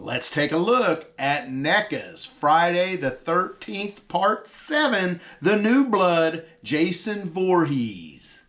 Let's take a look at NECA's Friday the 13th, Part 7, The New Blood, Jason Voorhees.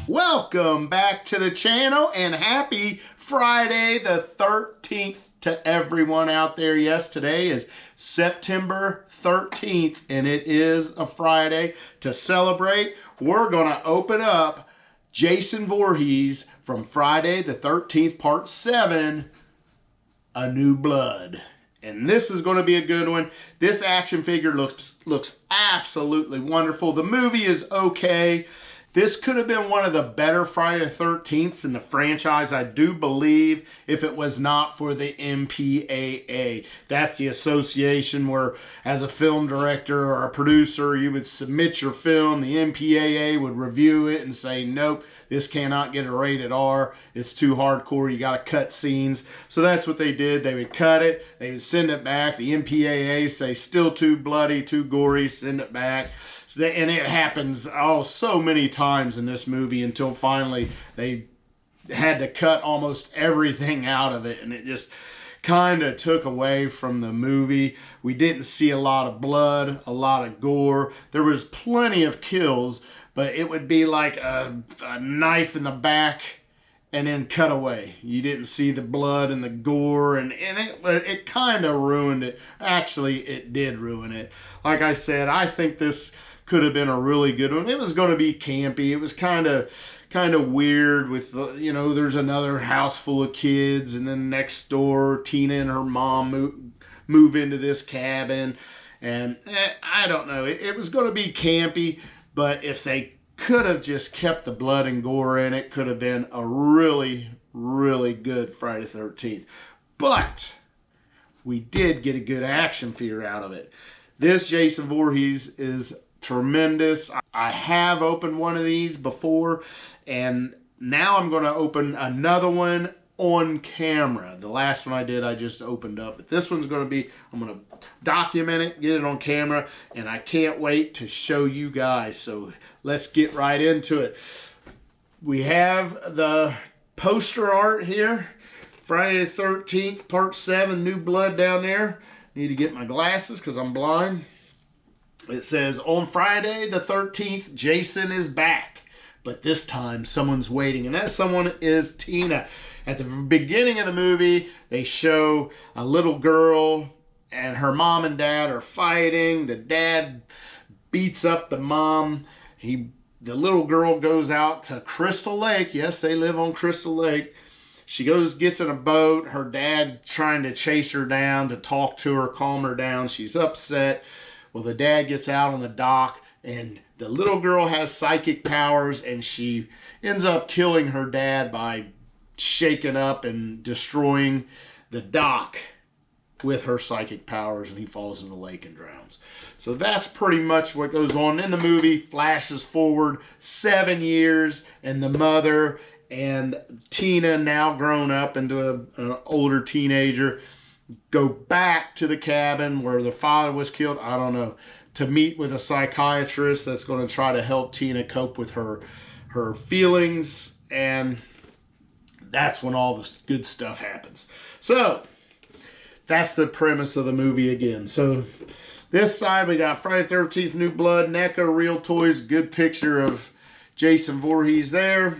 Welcome back to the channel and happy Friday the 13th to everyone out there. Yes, today is September 13th and it is a Friday. To celebrate, we're going to open up Jason Voorhees from Friday the 13th, Part 7, A New Blood. And this is going to be a good one. This action figure looks absolutely wonderful. The movie is okay. This could have been one of the better Friday the 13ths in the franchise, I do believe, if it was not for the MPAA. That's the association where, as a film director or a producer, you would submit your film. The MPAA would review it and say, nope, this cannot get a rated R. It's too hardcore. You got to cut scenes. So that's what they did. They would cut it. They would send it back. The MPAA say, still too bloody, too gory, send it back. And it happens so many times in this movie until finally they had to cut almost everything out of it, and it just kind of took away from the movie. We didn't see a lot of blood, a lot of gore. There was plenty of kills, but it would be like a knife in the back and then cut away. You didn't see the blood and the gore, and it kind of ruined it. Actually, it did ruin it. Like I said, I think this could have been a really good one. It was going to be campy. It was kind of weird with, there's another house full of kids, and then next door, Tina and her mom move into this cabin. And I don't know. It was going to be campy, but if they could have just kept the blood and gore in, it could have been a really, really good Friday the 13th. But we did get a good action figure out of it. This Jason Voorhees is tremendous. I have opened one of these before, and now I'm going to open another one on camera. The last one I did, I just opened up, but this one's going to be, I'm going to document it, get it on camera, and I can't wait to show you guys. So let's get right into it. We have the poster art here, Friday the 13th, Part 7, New Blood down there. Need to get my glasses because I'm blind. It says, on Friday the 13th, Jason is back. But this time, someone's waiting. And that someone is Tina. At the beginning of the movie, they show a little girl and her mom and dad are fighting. The dad beats up the mom. The little girl goes out to Crystal Lake. Yes, they live on Crystal Lake. She gets in a boat. Her dad trying to chase her down to talk to her, calm her down. She's upset. Well, the dad gets out on the dock, and the little girl has psychic powers, and she ends up killing her dad by shaking up and destroying the dock with her psychic powers, and he falls in the lake and drowns. So that's pretty much what goes on in the movie. Flashes forward 7 years, and the mother and Tina, now grown up into an older teenager, go back to the cabin where the father was killed, I don't know, to meet with a psychiatrist that's going to try to help Tina cope with her feelings, and that's when all the good stuff happens. So that's the premise of the movie again. So this side we got Friday the 13th, New Blood, NECA, Real Toys, good picture of Jason Voorhees there.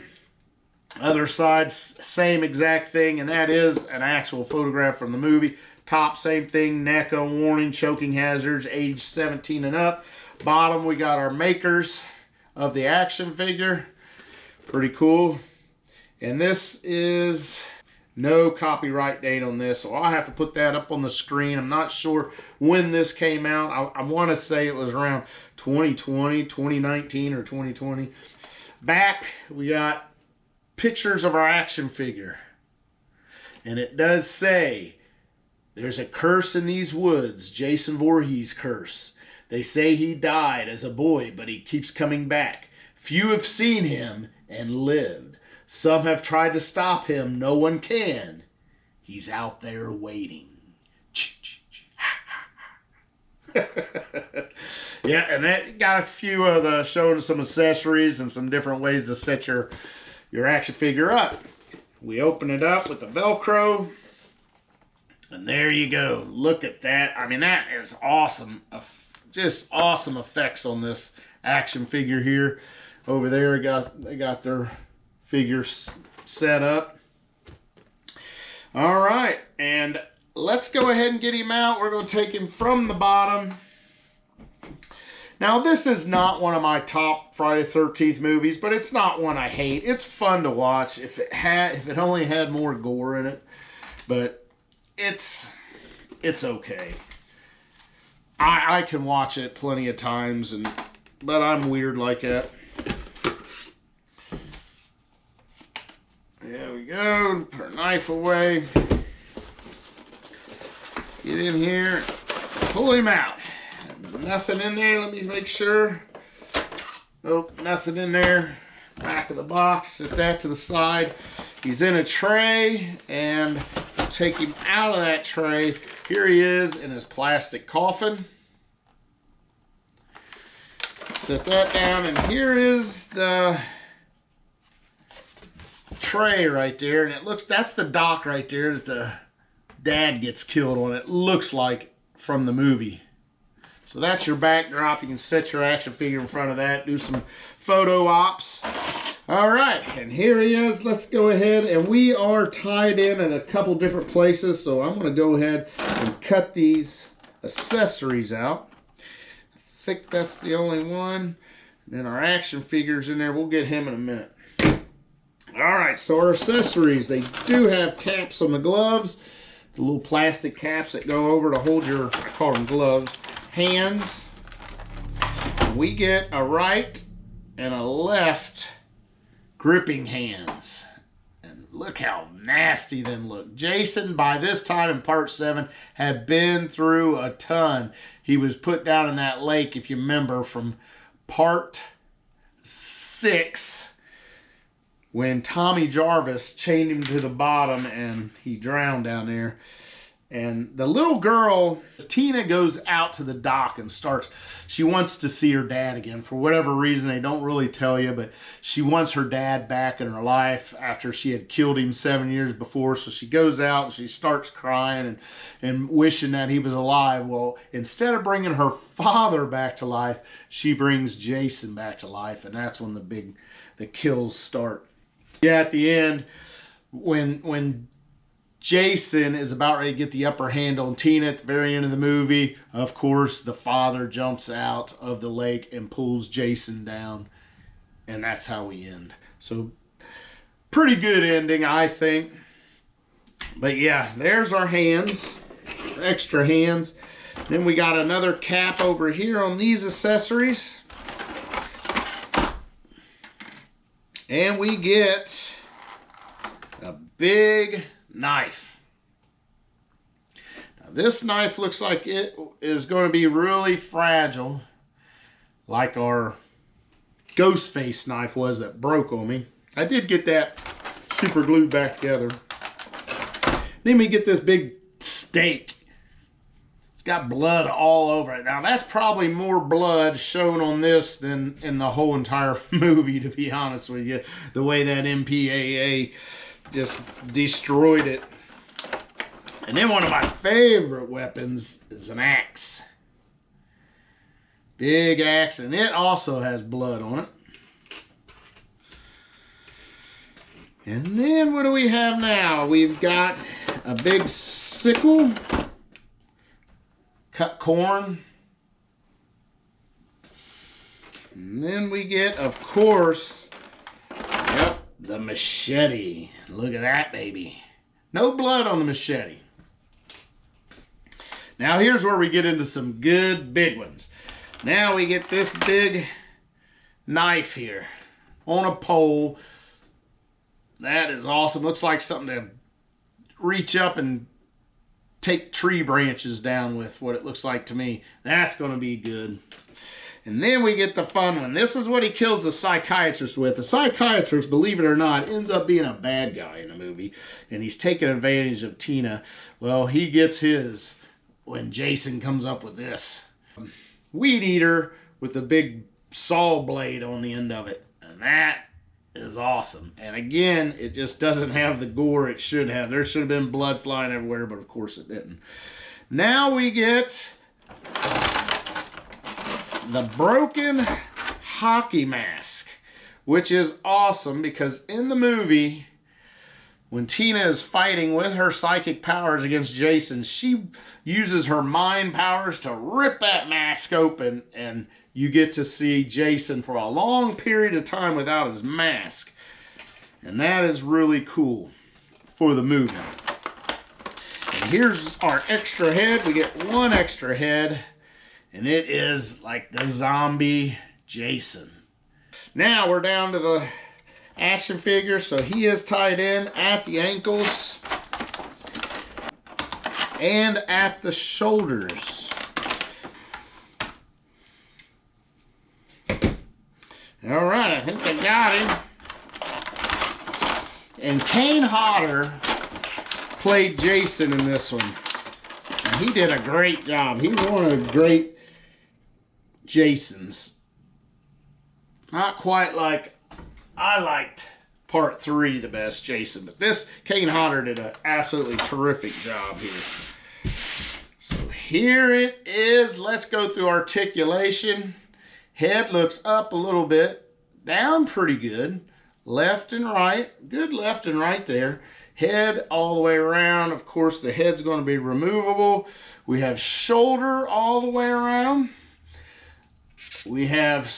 Other side, same exact thing, and that is an actual photograph from the movie. Top, same thing, NECA, warning, choking hazards, age 17 and up. Bottom, we got our makers of the action figure. Pretty cool. And this is no copyright date on this, so I'll have to put that up on the screen. I'm not sure when this came out. I want to say it was around 2020, 2019, or 2020. Back, we got pictures of our action figure, and it does say there's a curse in these woods, Jason Voorhees curse. They say he died as a boy, but he keeps coming back. Few have seen him and lived. Some have tried to stop him. No one can. He's out there waiting. Yeah, and that got a few of the showing some accessories and some different ways to set your action figure up. We open it up with the Velcro, and there you go. Look at that. I mean, that is awesome. Just awesome effects on this action figure here. Over there, they got their figures set up. All right, and let's go ahead and get him out. We're going to take him from the bottom. Now, this is not one of my top Friday the 13th movies, but it's not one I hate. It's fun to watch if it only had more gore in it, but it's okay. I can watch it plenty of times, but I'm weird like that. There we go. Put our knife away. Get in here. Pull him out. Nothing in there. Let me make sure. Nope, nothing in there. Back of the box. Set that to the side. He's in a tray, and we'll take him out of that tray. Here he is in his plastic coffin. Set that down, and here is the tray right there, and that's the dock right there that the dad gets killed on. It looks like from the movie. So that's your backdrop. You can set your action figure in front of that, do some photo ops. All right, and here he is. Let's go ahead, and we are tied in a couple different places, so I'm going to go ahead and cut these accessories out. I think that's the only one. And then our action figure's in there. We'll get him in a minute. All right, so our accessories, they do have caps on the gloves, the little plastic caps that go over to hold your, I call them gloves, hands. We get a right and a left gripping hands. And look how nasty them look. Jason, by this time in part 7, had been through a ton. He was put down in that lake, if you remember, from part 6, when Tommy Jarvis chained him to the bottom and he drowned down there. And the little girl, Tina, goes out to the dock and she wants to see her dad again. For whatever reason, they don't really tell you, but she wants her dad back in her life after she had killed him 7 years before. So she goes out and she starts crying and wishing that he was alive. Well, instead of bringing her father back to life, she brings Jason back to life. And that's when the kills start. Yeah, at the end, when Jason is about ready to get the upper hand on Tina at the very end of the movie, of course, the father jumps out of the lake and pulls Jason down. And that's how we end. So, pretty good ending, I think. But yeah, there's our hands. Extra hands. Then we got another cap over here on these accessories. And we get a big knife. Now, this knife looks like it is going to be really fragile, like our Ghostface knife was that broke on me. I did get that super glued back together. Then we get this big steak. It's got blood all over it. Now, that's probably more blood shown on this than in the whole entire movie, to be honest with you. The way that MPAA just destroyed it. And then one of my favorite weapons is an axe. Big axe, and it also has blood on it. And then what do we have now? We've got a big sickle. Cut corn. And then we get, of course, yep, the machete. Look at that, baby. No blood on the machete. Now here's where we get into some good big ones. Now we get this big knife here on a pole. That is awesome. Looks like something to reach up and take tree branches down with, what it looks like to me. That's going to be good. And then we get the fun one. This is what he kills the psychiatrist with. The psychiatrist, believe it or not, ends up being a bad guy in the movie. And he's taking advantage of Tina. Well, he gets his when Jason comes up with this. Weed eater with a big saw blade on the end of it. And that is awesome. And again, it just doesn't have the gore it should have. There should have been blood flying everywhere, but of course it didn't. Now we get the broken hockey mask, which is awesome because in the movie, when Tina is fighting with her psychic powers against Jason, she uses her mind powers to rip that mask open, and you get to see Jason for a long period of time without his mask. And that is really cool for the movie. And here's our extra head. We get one extra head. And it is like the zombie Jason. Now we're down to the action figure. So he is tied in at the ankles and at the shoulders. All right, I think I got him. And Kane Hodder played Jason in this one. And he did a great job. He's one of the great Jasons. Not quite like I liked part 3 the best Jason, but this Kane Hodder did an absolutely terrific job here. So here it is. Let's go through articulation. Head looks up a little bit, down pretty good, left and right, good left and right there. Head all the way around. Of course, the head's going to be removable. We have shoulder all the way around. We have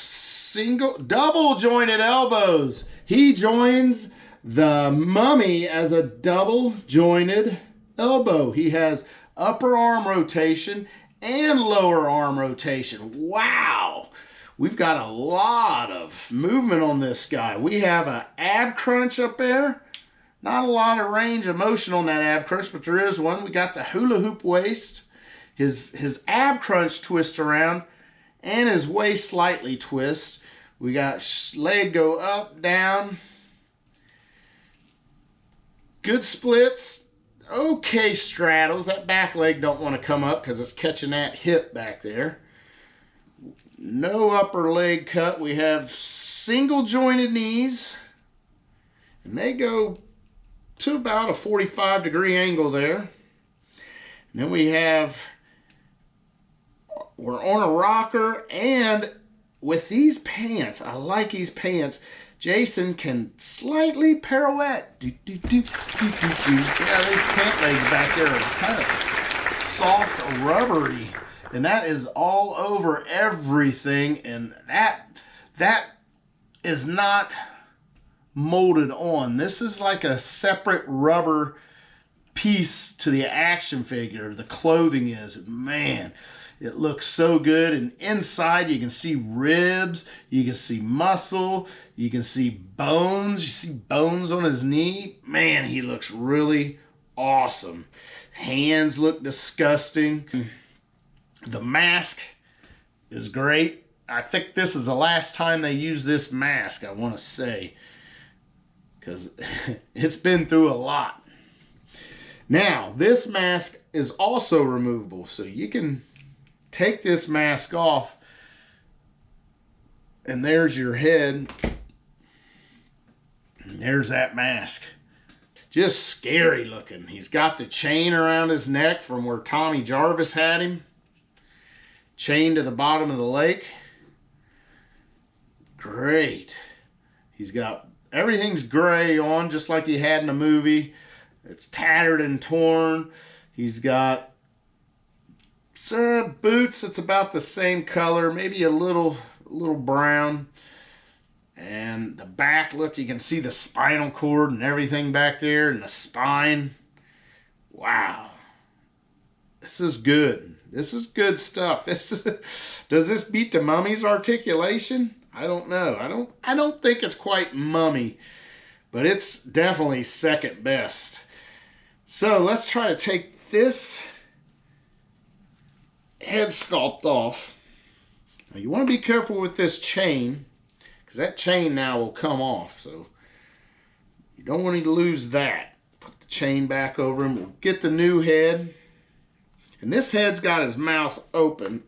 double jointed elbows. He joins the mummy as a double jointed elbow. He has upper arm rotation and lower arm rotation. Wow. We've got a lot of movement on this guy. We have an ab crunch up there. Not a lot of range of motion on that ab crunch, but there is one. We got the hula hoop waist. His ab crunch twists around and his waist slightly twists. We got leg go up, down. Good splits. Okay straddles. That back leg don't want to come up because it's catching that hip back there. No upper leg cut. We have single jointed knees. And they go to about a 45-degree angle there. And then we're on a rocker, and with these pants, I like these pants, Jason can slightly pirouette. Yeah, these pant legs back there are kind of soft, rubbery, and that is all over everything, and that is not molded on. This is like a separate rubber piece to the action figure. The clothing is, man, it looks so good. And inside you can see ribs, you can see muscle, you can see bones. You see bones on his knee. Man, he looks really awesome. Hands look disgusting. The mask is great. I think this is the last time they use this mask, I want to say, because it's been through a lot. Now, this mask is also removable, so you can take this mask off, and there's your head, and there's that mask. Just scary looking. He's got the chain around his neck from where Tommy Jarvis had him, chained to the bottom of the lake. Great. He's got everything's gray on, just like he had in the movie. It's tattered and torn. He's got boots that's about the same color, maybe a little brown. And the back, look, you can see the spinal cord and everything back there, and the spine. Wow. This is good. This is good stuff. Does this beat the Mummy's articulation? I don't know. I don't think it's quite Mummy, but it's definitely second best. So let's try to take this head sculpt off. Now you want to be careful with this chain, because that chain now will come off, so you don't want to lose that. Put the chain back over him. We'll get the new head. And this head's got his mouth open.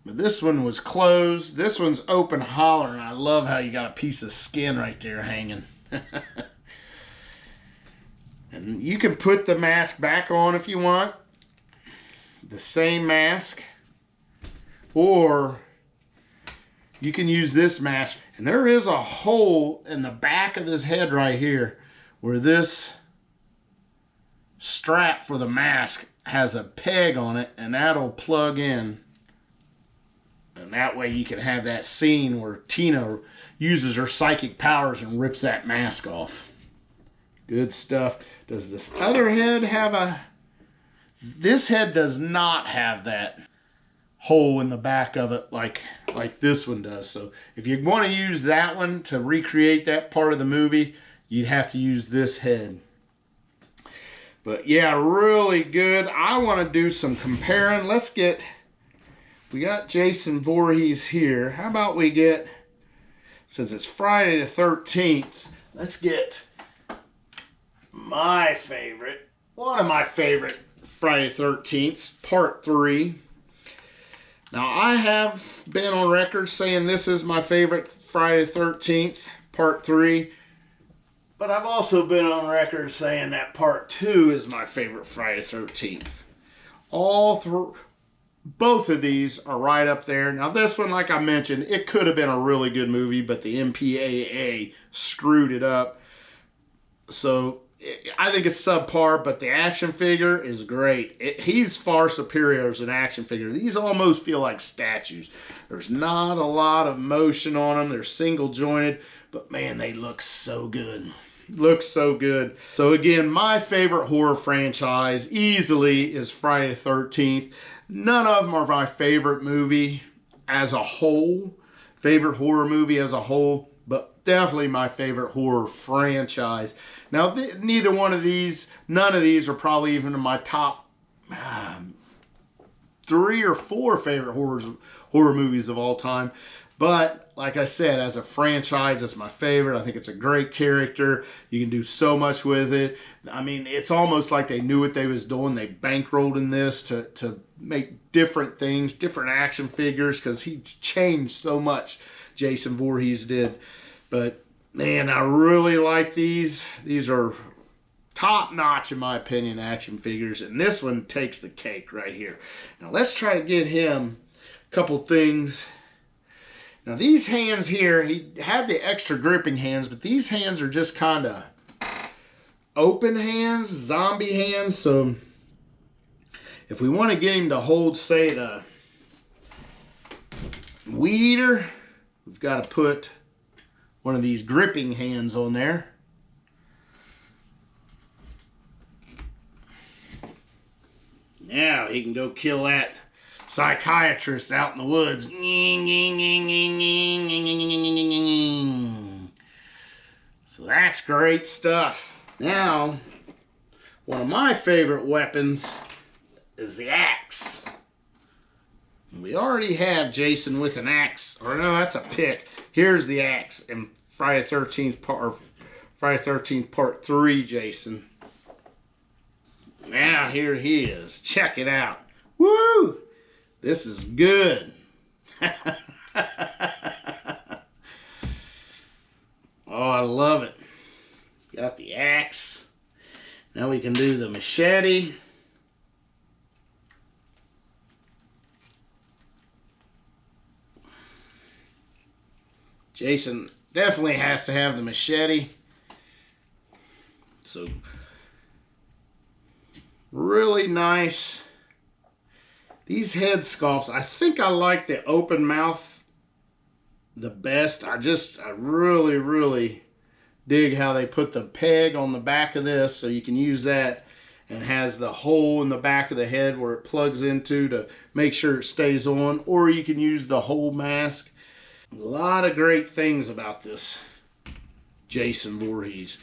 But this one was closed. This one's open holler, and I love how you got a piece of skin right there hanging. And you can put the mask back on if you want. The same mask. Or you can use this mask. And there is a hole in the back of his head right here where this strap for the mask has a peg on it, and that'll plug in. And that way you can have that scene where Tina uses her psychic powers and rips that mask off. Good stuff. Does this other head have a... This head does not have that hole in the back of it like this one does. So if you want to use that one to recreate that part of the movie, you'd have to use this head. But yeah, really good. I want to do some comparing. Let's get... We got Jason Voorhees here. How about we get, since it's Friday the 13th, let's get my favorite, one of my favorite Friday the 13th, part 3. Now, I have been on record saying this is my favorite Friday the 13th, part 3. But I've also been on record saying that part 2 is my favorite Friday the 13th. Both of these are right up there. Now this one, like I mentioned, it could have been a really good movie, but the MPAA screwed it up. So I think it's subpar, but the action figure is great. He's far superior as an action figure. These almost feel like statues. There's not a lot of motion on them. They're single jointed, but man, they look so good. Looks so good. So again, my favorite horror franchise easily is Friday the 13th. None of them are my favorite movie as a whole. Favorite horror movie as a whole. But definitely my favorite horror franchise. Now, neither one of these, none of these are probably even in my top 3 or 4 favorite horror movies of all time. But, like I said, as a franchise, it's my favorite. I think it's a great character. You can do so much with it. I mean, it's almost like they knew what they was doing. They bankrolled in this to make different things, different action figures, because he changed so much, Jason Voorhees did. But, man, I really like these. These are top-notch, in my opinion, action figures. And this one takes the cake right here. Now, let's try to get him a couple things. Now these hands here, he had the extra gripping hands, but these hands are just kind of open hands, zombie hands. So if we want to get him to hold, say, the weed eater, we've got to put one of these gripping hands on there. Now he can go kill that psychiatrist out in the woods. So that's great stuff. Now, one of my favorite weapons is the axe. We already have Jason with an axe. Or no, that's a pick. Here's the axe in Friday the 13th Part 3, Jason. Now here he is. Check it out. Woo! This is good. Oh, I love it. Got the axe. Now we can do the machete. Jason definitely has to have the machete. So, really nice. These head sculpts, I think I like the open mouth the best. I really, really dig how they put the peg on the back of this so you can use that, and has the hole in the back of the head where it plugs into to make sure it stays on, or you can use the whole mask. A lot of great things about this Jason Voorhees.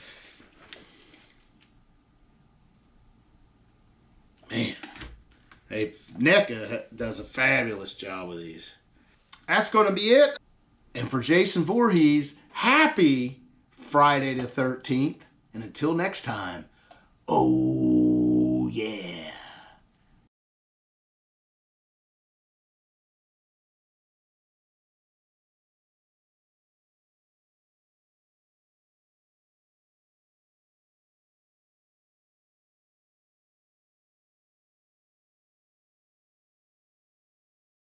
Man. Hey, NECA does a fabulous job with these. That's going to be it. And for Jason Voorhees, happy Friday the 13th. And until next time, oh yeah.